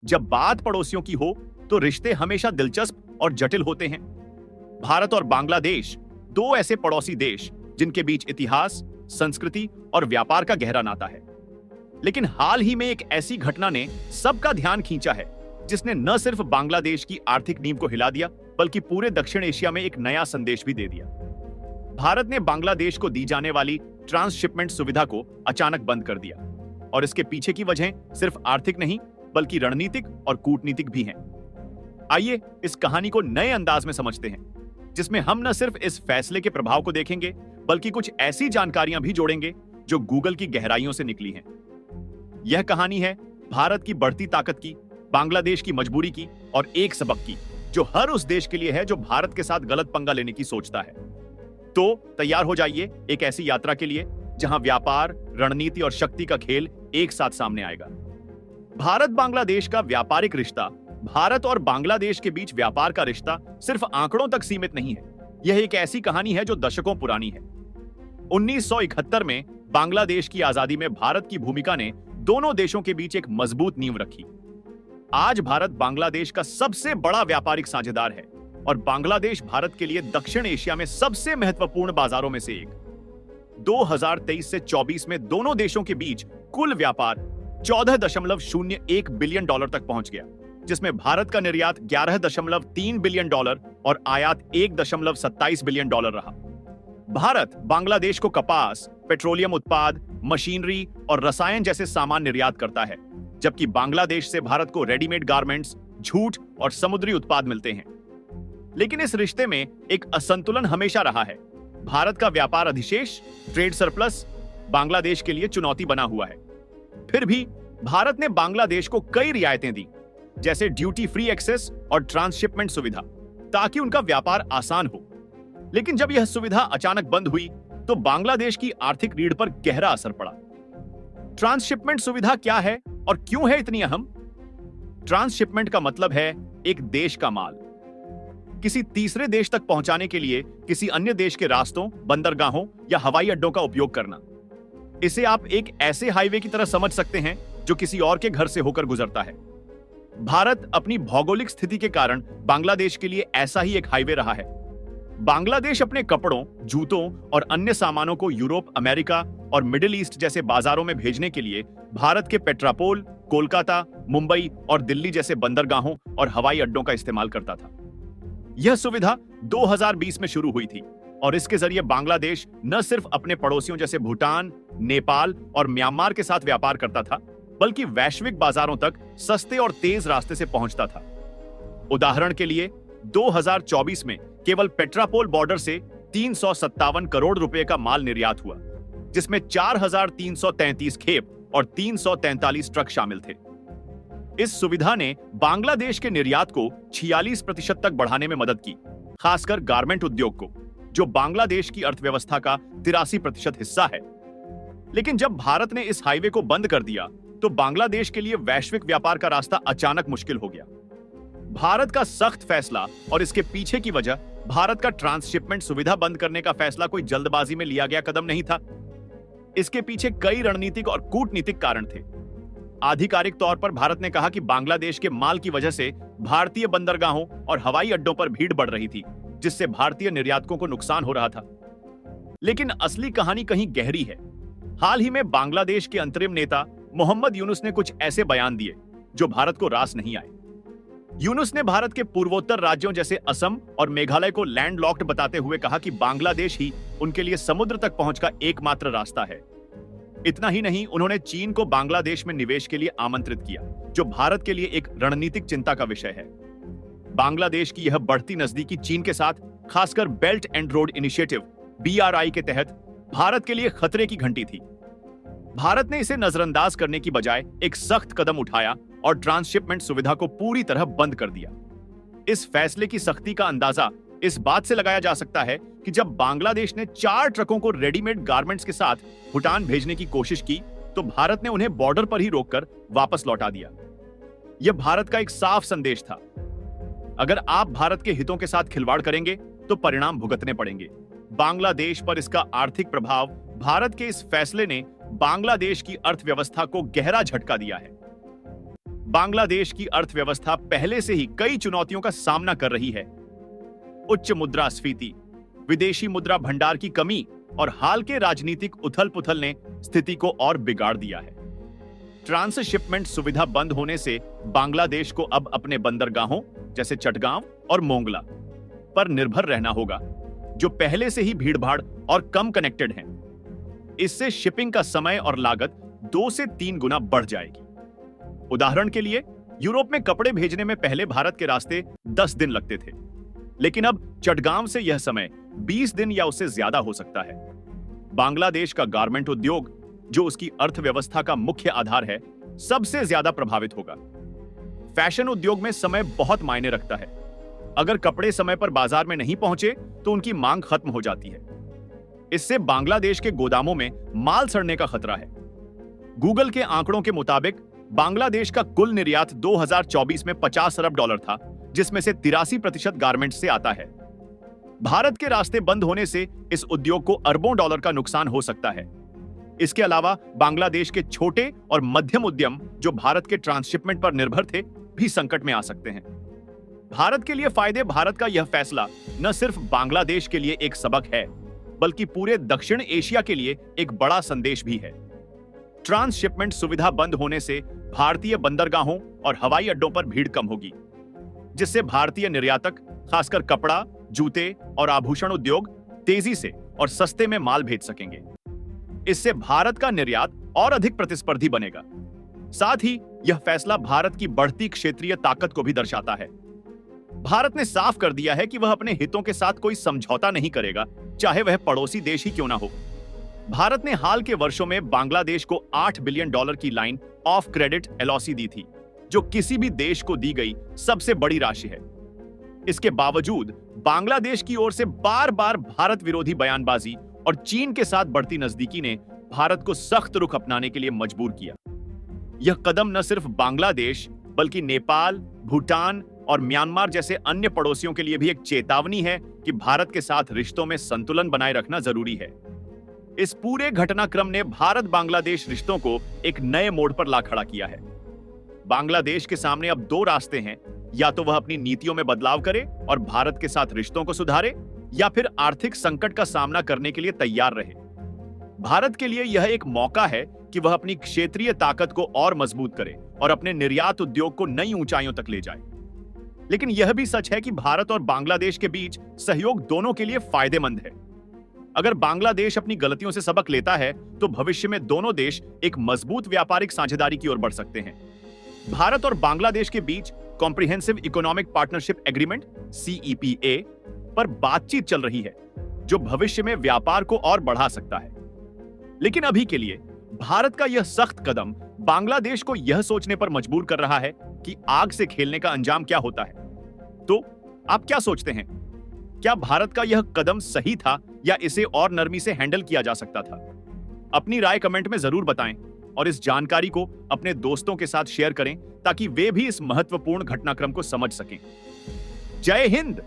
जब बात पड़ोसियों की हो तो रिश्ते हमेशा दिलचस्प और जटिल होते हैं। भारत और बांग्लादेश दो ऐसे पड़ोसी देश जिनके बीच इतिहास, संस्कृति और व्यापार का गहरा नाता है। लेकिन हाल ही में एक ऐसी घटना ने सबका ध्यान खींचा है जिसने न सिर्फ बांग्लादेश की आर्थिक नींव को हिला दिया बल्कि पूरे दक्षिण एशिया में एक नया संदेश भी दे दिया। भारत ने बांग्लादेश को दी जाने वाली ट्रांसशिपमेंट सुविधा को अचानक बंद कर दिया और इसके पीछे की वजह सिर्फ आर्थिक नहीं बल्कि रणनीतिक और कूटनीतिक भी हैं। आइए इस कहानी को नए अंदाज में समझते हैं जिसमें हम न सिर्फ इस फैसले के प्रभाव को देखेंगे बल्कि कुछ ऐसी जानकारियां भी जोड़ेंगे जो गूगल की गहराइयों से निकली हैं। यह कहानी है भारत की बढ़ती ताकत की, बांग्लादेश की मजबूरी की और एक सबक की जो हर उस देश के लिए है जो भारत के साथ गलत पंगा लेने की सोचता है। तो तैयार हो जाइए एक ऐसी यात्रा के लिए जहां व्यापार, रणनीति और शक्ति का खेल एक साथ सामने आएगा। भारत बांग्लादेश का व्यापारिक रिश्ता। भारत और बांग्लादेश के बीच व्यापार का रिश्ता सिर्फ आंकड़ों तक सीमित नहीं है। यह एक ऐसी कहानी है जो दशकों पुरानी है। 1971 में बांग्लादेश की आजादी में भारत की भूमिका ने दोनों देशों के बीच एक मजबूत नींव रखी। आज भारत बांग्लादेश का सबसे बड़ा व्यापारिक साझेदार है और बांग्लादेश भारत के लिए दक्षिण एशिया में सबसे महत्वपूर्ण बाजारों में से एक। 2023 से 24 में दोनों देशों के बीच कुल व्यापार 14.01 बिलियन डॉलर तक पहुंच गया, जिसमें भारत का निर्यात 11.3 बिलियन डॉलर और आयात 1.27 बिलियन डॉलर रहा। भारत बांग्लादेश को कपास, पेट्रोलियम उत्पाद, मशीनरी और रसायन जैसे सामान निर्यात करता है, जबकि बांग्लादेश से भारत को रेडीमेड गारमेंट्स, जूट और समुद्री उत्पाद मिलते हैं। लेकिन इस रिश्ते में एक असंतुलन हमेशा रहा है। भारत का व्यापार अधिशेष, ट्रेड सरप्लस, बांग्लादेश के लिए चुनौती बना हुआ है। फिर भी भारत ने बांग्लादेश को कई रियायतें दी, जैसे ड्यूटी फ्री एक्सेस और ट्रांसशिपमेंट सुविधा, ताकि उनका व्यापार आसान हो। लेकिन जब यह सुविधा अचानक बंद हुई तो बांग्लादेश की आर्थिक रीढ़ पर गहरा असर पड़ा। ट्रांसशिपमेंट सुविधा क्या है और क्यों है इतनी अहम? ट्रांसशिपमेंट का मतलब है एक देश का माल किसी तीसरे देश तक पहुंचाने के लिए किसी अन्य देश के रास्तों, बंदरगाहों या हवाई अड्डों का उपयोग करना। इसे आप एक ऐसे हाईवे की तरह समझ सकते हैं जो किसी और के घर से होकर गुजरता है। भारत अपनी भौगोलिक स्थिति के कारण बांग्लादेश के लिए ऐसा ही एक हाईवे रहा है। बांग्लादेश अपने कपड़ों, जूतों और अन्य सामानों को यूरोप, अमेरिका और मिडिल ईस्ट जैसे बाजारों में भेजने के लिए भारत के पेट्रापोल, कोलकाता, मुंबई और दिल्ली जैसे बंदरगाहों और हवाई अड्डों का इस्तेमाल करता था। यह सुविधा 2020 में शुरू हुई थी और इसके जरिए बांग्लादेश न सिर्फ अपने पड़ोसियों जैसे भूटान, नेपाल और म्यांमार के साथ व्यापार करता था, बल्कि वैश्विक बाजारों तक सस्ते और तेज रास्ते से पहुंचता था। उदाहरण के लिए 2024 में केवल पेट्रापोल बॉर्डर से 357 करोड़ रुपए का माल निर्यात हुआ, जिसमें 4,333 खेप और 343 ट्रक शामिल थे। इस सुविधा ने बांग्लादेश के निर्यात को 46% तक बढ़ाने में मदद की, खासकर गारमेंट उद्योग को, जो बांग्लादेश की अर्थव्यवस्था का 83% हिस्सा है। लेकिन जब भारत ने इस हाईवे को बंद कर दिया तो बांग्लादेश के लिए वैश्विक व्यापार का रास्ता अचानक मुश्किल हो गया। भारत का सख्त फैसला और इसके पीछे की वजह, भारत का ट्रांसशिपमेंट सुविधा बंद करने का फैसला कोई जल्दबाजी में लिया गया कदम नहीं था। इसके पीछे कई रणनीतिक और कूटनीतिक कारण थे। आधिकारिक तौर पर भारत ने कहा कि बांग्लादेश के माल की वजह से भारतीय बंदरगाहों और हवाई अड्डों पर भीड़ बढ़ रही थी, जिससे भारतीय निर्यातकों को नुकसान हो रहा था। लेकिन असली कहानी कहीं गहरी है। हाल ही में बांग्लादेश के अंतरिम नेता मोहम्मद यूनुस ने कुछ ऐसे बयान दिए जो भारत को रास नहीं आए। यूनुस ने भारत के पूर्वोत्तर राज्यों जैसे असम और मेघालय को लैंडलॉक्ड बताते हुए कहा कि बांग्लादेश ही उनके लिए समुद्र तक पहुंच का एकमात्र रास्ता है। इतना ही नहीं, उन्होंने चीन को बांग्लादेश में निवेश के लिए आमंत्रित किया, जो भारत के लिए एक रणनीतिक चिंता का विषय है। बांग्लादेश की यह बढ़ती नजदीकी चीन के साथ, खासकर belt and road initiative BRI के तहत, भारत के लिए खतरे की घंटी थी। भारत ने इसे नजरअंदाज करने की बजाय एक सख्त कदम उठाया और ट्रांसशिपमेंट सुविधा को पूरी तरह बंद कर दिया। इस फैसले की सख्ती का अंदाजा इस बात से लगाया जा सकता है कि जब बांग्लादेश ने 4 ट्रकों को रेडीमेड गारमेंट्स के साथ भूटान भेजने की कोशिश की तो भारत ने उन्हें बॉर्डर पर ही रोककर वापस लौटा दिया। यह भारत का एक साफ संदेश था, अगर आप भारत के हितों के साथ खिलवाड़ करेंगे तो परिणाम भुगतने पड़ेंगे। बांग्लादेश पर इसका आर्थिक प्रभाव, भारत के इस फैसले ने बांग्लादेश की अर्थव्यवस्था को गहरा झटका दिया है। बांग्लादेश की अर्थव्यवस्था पहले से ही कई चुनौतियों का सामना कर रही है। उच्च मुद्रास्फीति, विदेशी मुद्रा भंडार की कमी और हाल के राजनीतिक उथल-पुथल ने स्थिति को और बिगाड़ दिया है। ट्रांसशिपमेंट सुविधा बंद होने से बांग्लादेश को अब अपने बंदरगाहों जैसे चटगांव और मोंगला पर निर्भर रहना होगा, जो पहले से ही भीड़भाड़ और कम कनेक्टेड हैं। इससे शिपिंग का समय और लागत 2 से 3 गुना बढ़ जाएगी। उदाहरण के लिए, यूरोप में कपड़े भेजने में पहले भारत के रास्ते 10 दिन लगते थे, लेकिन अब चटगांव से यह समय 20 दिन या उससे ज्यादा हो सकता है। बांग्लादेश का गारमेंट उद्योग, जो उसकी अर्थव्यवस्था का मुख्य आधार है, सबसे ज्यादा प्रभावित होगा। फैशन उद्योग में समय बहुत मायने रखता है। अगर कपड़े समय पर बाजार में नहीं पहुंचे तो उनकी मांग खत्म हो जाती है। इससे बांग्लादेश के गोदामों में माल सड़ने का खतरा है। गूगल के आंकड़ों के मुताबिक बांग्लादेश का कुल निर्यात 2024 में $50 अरब था, जिसमें से 83% गारमेंट्स से आता है। भारत के रास्ते बंद होने से इस उद्योग को अरबों डॉलर का नुकसान हो सकता है। इसके अलावा बांग्लादेश के छोटे और मध्यम उद्यम, जो भारत के ट्रांसशिपमेंट पर निर्भर थे, भी संकट में आ सकते हैं। भारत के लिए फायदे भारत का यह फैसला न सिर्फ बांग्लादेश के लिए एक सबक है, बल्कि पूरे दक्षिण एशिया के लिए एक बड़ा संदेश भी है। ट्रांसशिपमेंट सुविधा बंद होने से भारतीय बंदरगाहों और हवाई अड्डों पर भीड़ कम होगी, जिससे भारतीय निर्यातक, खासकर कपड़ा, जूते और आभूषण उद्योग, तेजी से और सस्ते में माल भेज सकेंगे। इससे भारत का निर्यात और अधिक प्रतिस्पर्धी बनेगा। साथ ही यह फैसला भारत की बढ़ती क्षेत्रीय ताकत को भी दर्शाता है। भारत ने साफ कर दिया है कि वह अपने हितों के साथ कोई समझौता नहीं करेगा, चाहे वह पड़ोसी देश ही क्यों ना हो। भारत ने हाल के वर्षों में बांग्लादेश को $8 बिलियन की लाइन ऑफ क्रेडिट एलओसी दी थी, जो किसी भी देश को दी गई सबसे बड़ी राशि है। इसके बावजूद बांग्लादेश की ओर से बार-बार भारत विरोधी बयानबाजी और चीन के साथ बढ़ती नजदीकी ने भारत को सख्त रुख अपनाने के लिए मजबूर किया। यह कदम न सिर्फ बांग्लादेश, बल्कि नेपाल, भूटान और म्यांमार जैसे अन्य पड़ोसियों के लिए भी एक चेतावनी है कि भारत के साथ रिश्तों में संतुलन बनाए रखना जरूरी है। इस पूरे घटनाक्रम ने भारत बांग्लादेश रिश्तों को एक नए मोड़ पर ला खड़ा किया है। बांग्लादेश के सामने अब 2 रास्ते हैं, या तो वह अपनी नीतियों में बदलाव करे और भारत के साथ रिश्तों को सुधारे, या फिर आर्थिक संकट का सामना करने के लिए तैयार रहे। भारत के लिए यह एक मौका है कि वह अपनी क्षेत्रीय ताकत को और मजबूत करे और अपने निर्यात उद्योग को नई ऊंचाइयों तक ले जाए। लेकिन यह भी सच है कि भारत और बांग्लादेश के बीच सहयोग दोनों के लिए फायदेमंद है। अगर बांग्लादेश अपनी गलतियों से सबक लेता है, तो भविष्य में दोनों देश एक मजबूत व्यापारिक साझेदारी की ओर बढ़ सकते हैं। भारत और बांग्लादेश के बीच comprehensive economic partnership agreement (CEPA) पर बातचीत चल रही है, जो भविष्य में व्यापार को और बढ़ा सकता है। लेकिन अभी के लिए भारत का यह सख्त कदम बांग्लादेश को यह सोचने पर मजबूर कर रहा है कि आग से खेलने का अंजाम क्या होता है। तो आप क्या सोचते हैं? क्या भारत का यह कदम सही था, या इसे और नरमी से हैंडल किया जा सकता था? अपनी राय कमेंट में जरूर बताएं और इस जानकारी को अपने दोस्तों के साथ शेयर करें, ताकि वे भी इस महत्वपूर्ण घटनाक्रम को समझ सकें। जय हिंद।